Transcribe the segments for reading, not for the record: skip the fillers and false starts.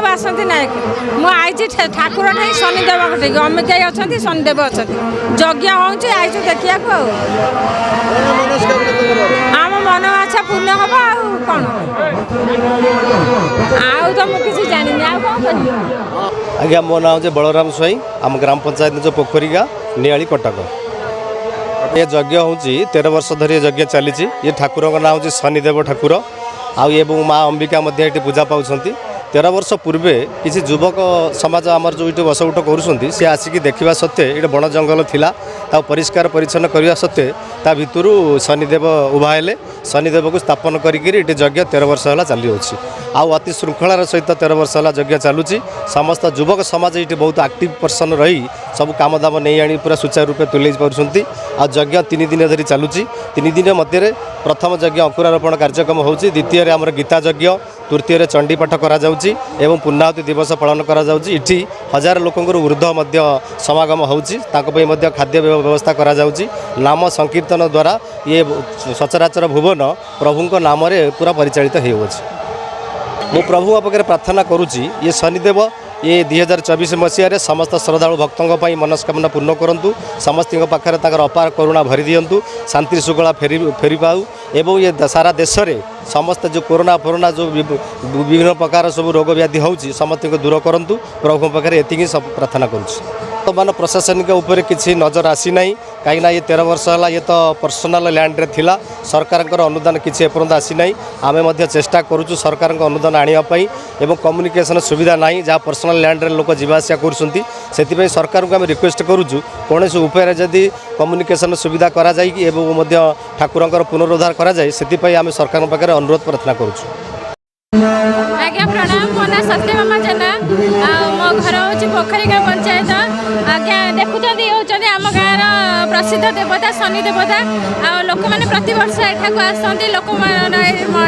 बासंती नायक मुझे ठाकुर नहीं शनिदेव कटे अमिका अच्छा शनिदेव अच्छा यज्ञ हो देखा आम मन आशा पूर्ण हम कौन तो मुझे जानी आज्ञा मो ना हूँ बलराम स्वाई आम ग्राम पंचायत जो पोखरीगा नियाली कटक ये यज्ञ हूँ 13 वर्ष धरी यज्ञ चली ये ठाकुर ना हूँ शनिदेव ठाकुर आउ माँ अंबिका पूजा पाँच 13 वर्ष पूर्वे किसी युवक समाज आमर जो ये बस उठ कर सी आसिक देखा सत्वे ये बण जंगल थिला परिष्कार परिच्छन्न करने सत्वे ता भितर शनिदेव उभा हेले शनिदेव को स्थापन करके यज्ञ 13 वर्ष है चली आउ अति श्रृंखलार सहित 13 वर्ष है यज्ञ चलुची समस्त युवक समाज ये बहुत एक्टिव पर्सन रही सब काम दाम नहीं आनी पूरा सुचारू रूपे तुले पार्टी यज्ञ 3 दिन धरी चलुची 3 दिन मध्य प्रथम यज्ञ अंकुरारोपण कार्यक्रम होची द्वितीय आमर गीता यज्ञ तृतीय चंडीपाठ करा एवं पूर्णाहुति दिवस पालन करा इठी 1000 लोकंर ऊर्ध्व समागम होची खाद्य व्यवस्था करा नाम संकीर्तन द्वारा ये सचराचर भुवन प्रभु नाम पूरा परिचालित होउछि मु प्रभु पाखे प्रार्थना करुच्ची ये शनिदेव ये 2024 मसीह समस्त श्रद्धालु भक्तों मनस्कामना पूर्ण करूँ समस्त पाखे अपार करुणा भरी दिंतु शांति शुगला फेरी पाऊ एवं ये सारा देश में समस्त जो कोरोना फोरोना जो विभिन्न प्रकार सब रोग व्याधि होची समस्त को दूर करूँ प्रभु पाखे एति सब प्रार्थना करुच्ची वर्तमान प्रशासनिक उपर किसी नजर आसी ना कहीं ये 13 वर्ष है ये तो पर्सनाल लैंड रे थिला सरकार अनुदान किसी एपर्यंत आसी ना आम चेष्टा करुचु सरकार अनुदान आने एवं कम्युनिकेशन सुविधा ना जहाँ पर्सनाल लैंड रे लोक जावासिया कर सरकार को आम रिक्वेस्ट करुचु कौन उपाय जदि कम्युनिकेशन सुविधा करा जाए ठाकुर पुनरुद्धार करा जाए से आम सरकार पाखे अनुरोध प्रार्थना करुचु। आज्ञा प्रणाम मो ना सत्यभामा जेना मो घर हूँ पोखरीगा पंचायत आज्ञा देखुं होती आम गाँव प्रसिद्ध देवता शनि देवता लोक मैंने प्रति वर्ष एठाक आसती लोक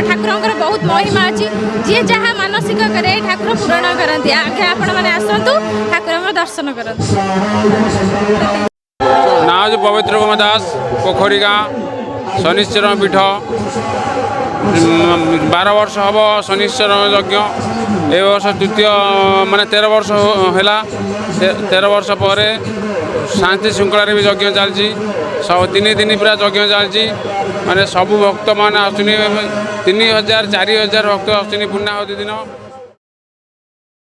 ठाकुर बहुत महिमा अच्छी जी जहाँ मानसिक करे ठाकुर पूरण करती आज्ञा आपण मैंने आसतु ठाकुर दर्शन कर ना पवित्र कुमार दास पोखरीगा शनिश्चर पीठ 12 वर्ष हम शनिश्चर यज्ञ ए वर्ष तृतीय माने 13 वर्ष है 13 वर्ष पर शांति श्रृंखला भी यज्ञ चलती सब 3 दिन पूरा यज्ञ चलती माने सबू भक्त मान 3000 4000 भक्त आसुनी पूर्णाहुति दिन।